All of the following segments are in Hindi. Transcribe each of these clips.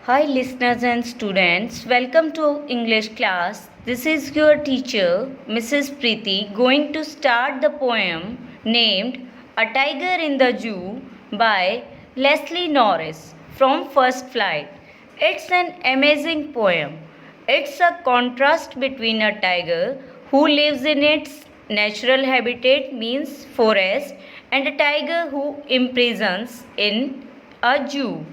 Hi listeners and students, welcome to English class. This is your teacher, Mrs. Preeti, going to start the poem named A Tiger in the Zoo by Leslie Norris from First Flight. It's an amazing poem. It's a contrast between a tiger who lives in its natural habitat, means forest, and a tiger who imprisons in a zoo.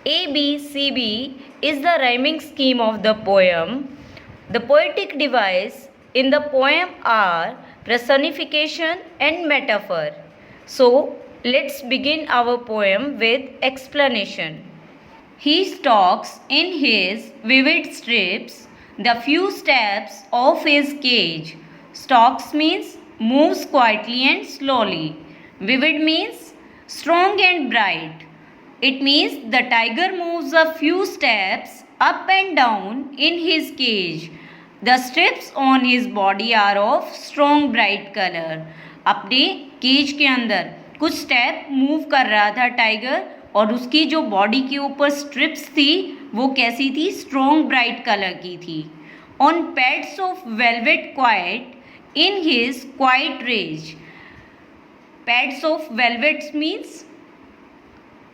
ABCB is the rhyming scheme of the poem. The poetic device in the poem are personification and metaphor. So, let's begin our poem with explanation. He stalks in his vivid strips the few steps of his cage. Stalks means moves quietly and slowly. Vivid means strong and bright. It means the tiger moves a few steps up and down in his cage. The strips on his body are of strong bright color. अपने केज के अंदर कुछ स्टेप मूव कर रहा था टाइगर और उसकी जो बॉडी के ऊपर स्ट्रिप्स थी वो कैसी थी, स्ट्रॉन्ग ब्राइट कलर की थी. On pads of velvet quiet in his quiet rage. Pads of velvets means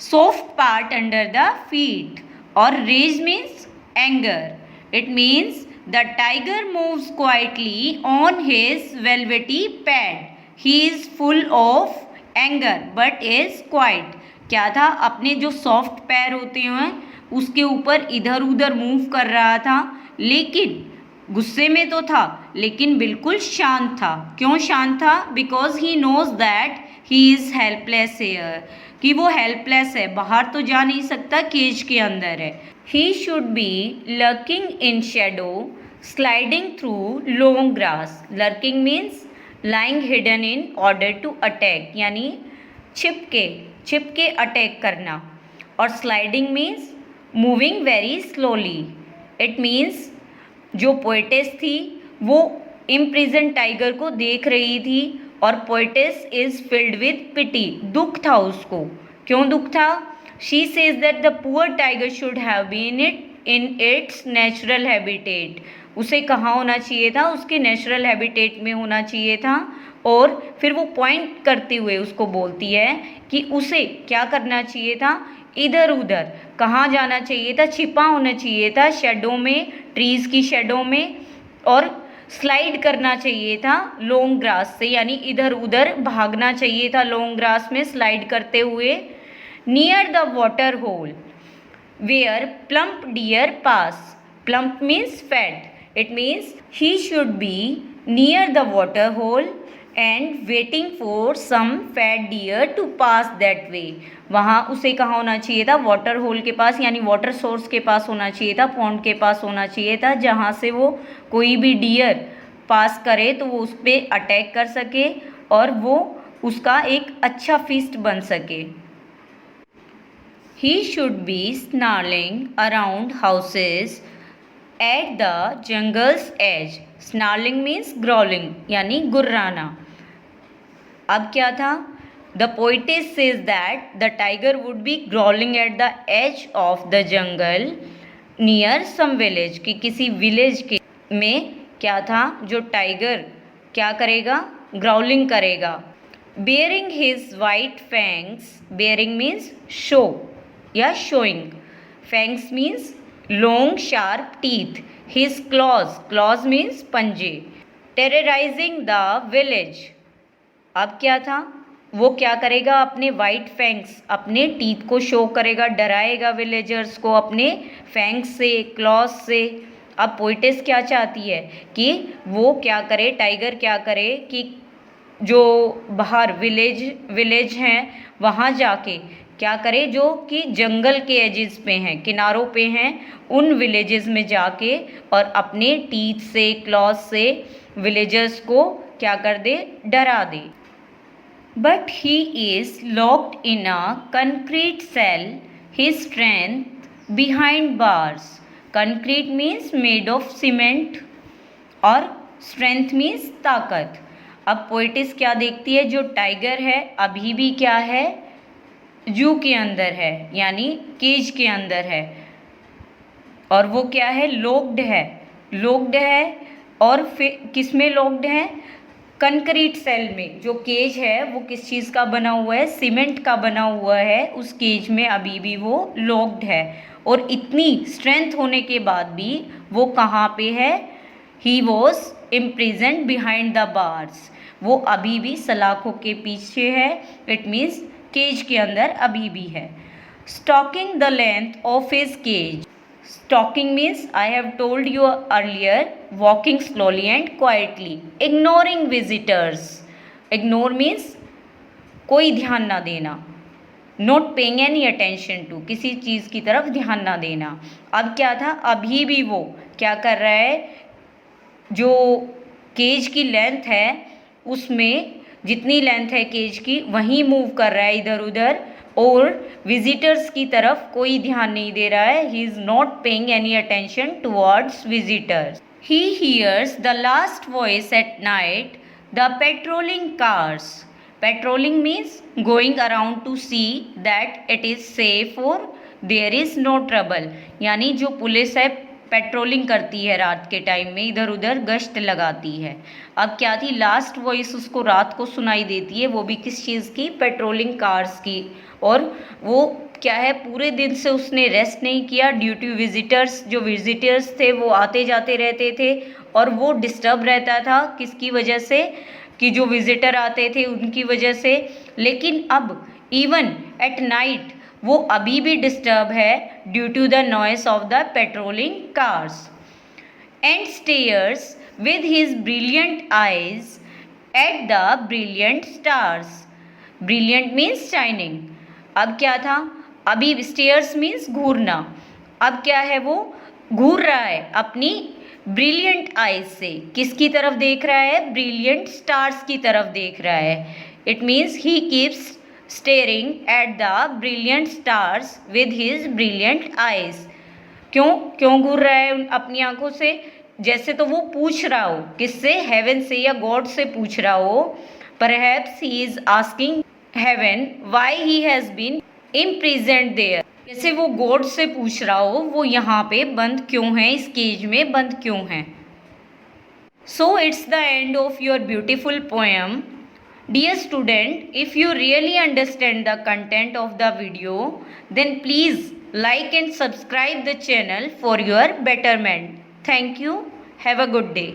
soft part under the feet, or rage means anger. It means the tiger moves quietly on his velvety pad. He is full of anger but is quiet. क्या था, अपने जो सॉफ्ट पैर होते हैं उसके ऊपर इधर उधर मूव कर रहा था, लेकिन गुस्से में तो था लेकिन बिल्कुल शांत था. क्यों शांत था? Because he knows that he is helpless here, कि वो हेल्पलेस है, बाहर तो जा नहीं सकता, केज के अंदर है. He should be lurking in shadow sliding through long grass. Lurking means lying hidden in order to attack, यानी छिप के अटैक करना. और sliding means moving very slowly. It means जो पोएटेस थी वो इम्प्रिजन टाइगर को देख रही थी और poetess is filled with pity. दुख था उसको. क्यों दुख था? She says that the poor tiger should have been in its natural habitat. उसे कहाँ होना चाहिए था? उसके नेचुरल हैबिटेट में होना चाहिए था. और फिर वो पॉइंट करते हुए उसको बोलती है कि उसे क्या करना चाहिए था? इधर उधर. कहाँ जाना चाहिए था? छिपा होना चाहिए था शेडो में, ट्रीज की शेडो में, और स्लाइड करना चाहिए था लॉन्ग ग्रास से, यानी इधर उधर भागना चाहिए था लॉन्ग ग्रास में स्लाइड करते हुए. Near the water hole where plump deer pass. Plump means fat. It means he should be near the water hole and waiting for some fat deer to that that way. वहाँ उसे कहाँ होना चाहिए था? वाटर होल के पास, यानी वाटर सोर्स के पास होना चाहिए था, पॉन्ड के पास होना चाहिए था, जहाँ से वो कोई भी डियर पास करे तो वो उस पर अटैक कर सके और वो उसका एक अच्छा फीस्ट बन सके. He should be snarling around houses at the jungle's edge. Snarling means growling, यानी गुर्राना. अब क्या था? The poetess says that the tiger would be growling at the edge of the jungle near some village. कि किसी विलेज के में क्या था, जो टाइगर क्या करेगा? ग्राउलिंग करेगा. Baring his white fangs. Baring means show या showing. Fangs means long sharp teeth. His claws means पंजे. Terrorising the village. अब क्या था? वो क्या करेगा? अपने वाइट फैंग्स, अपने टीथ को शो करेगा, डराएगा विलेजर्स को अपने फैंग्स से, क्लॉज से. अब पोएटेस क्या चाहती है कि वो क्या करे, टाइगर क्या करे कि जो बाहर विलेज हैं वहाँ जाके क्या करे, जो कि जंगल के एजेस पे हैं, किनारों पे हैं, उन विलेजेस में जाके और अपने टीथ से, क्लॉज से विलेजर्स को क्या कर दे? डरा दे. But he is locked in a concrete cell, his strength behind bars. Concrete means made of cement और strength means ताकत. अब पोएटिस क्या देखती है? जो टाइगर है अभी भी क्या है? जू के अंदर है, यानी केज के अंदर है. और वो क्या है, लॉक्ड है। लॉक्ड है और फिर किस में लॉक्ड है, कंक्रीट सेल में। जो केज है वो किस चीज़ का बना हुआ है, सीमेंट का बना हुआ है। उस केज में अभी भी वो लॉक्ड है और इतनी स्ट्रेंथ होने के बाद भी वो कहाँ पे है, he was imprisoned behind the bars. वो अभी भी सलाखों के पीछे है, इट मीन्स केज के अंदर अभी भी है। Stalking the length of his cage. Stalking means, I have told you earlier, walking slowly and quietly, ignoring visitors. Ignore means कोई ध्यान ना देना, not paying any attention to, किसी चीज़ की तरफ ध्यान ना देना। अब क्या था, अभी भी वो क्या कर रहा है, जो केज की लेंथ है उसमें जितनी लेंथ है केज की वहीं मूव कर रहा है इधर उधर, और विजिटर्स की तरफ कोई ध्यान नहीं दे रहा है। He is not paying any attention towards visitors. He hears the last voice at night the patrolling cars. Patrolling means going around two see that it is safe और देयर इज़ नो ट्रबल। यानी जो पुलिस है पेट्रोलिंग करती है रात के टाइम में, इधर उधर गश्त लगाती है। अब क्या थी, लास्ट वॉइस उसको रात को सुनाई देती है, वो भी किस चीज़ की, पेट्रोलिंग कार्स की। और वो क्या है, पूरे दिन से उसने रेस्ट नहीं किया ड्यू टू विजिटर्स। जो विजिटर्स थे वो आते जाते रहते थे और वो डिस्टर्ब रहता था, किसकी वजह से, कि जो विजिटर आते थे उनकी वजह से। लेकिन अब इवन एट नाइट वो अभी भी डिस्टर्ब है due to the noise of the patrolling cars, and stares with his brilliant eyes at the brilliant stars. Brilliant means shining. अब क्या था, अभी स्टेयर्स मीन्स घूरना। अब क्या है, वो घूर रहा है अपनी ब्रिलियंट आइज से। किसकी तरफ देख रहा है, ब्रिलियंट स्टार्स की तरफ देख रहा है। It means he keeps staring at the brilliant stars with his brilliant eyes. क्यों घूर रहा है अपनी आंखों से, जैसे तो वो पूछ रहा हो, किससे, हेवन से या गॉड से पूछ रहा हो। Perhaps he is asking heaven why he has been imprisoned there. जैसे वो गॉड से पूछ रहा हो वो यहाँ पे बंद क्यों है, इस केज में बंद क्यों है। So it's the end of your beautiful poem. Dear student, if you really understand the content of the video, then please like and subscribe the channel for your betterment. Thank you. Have a good day.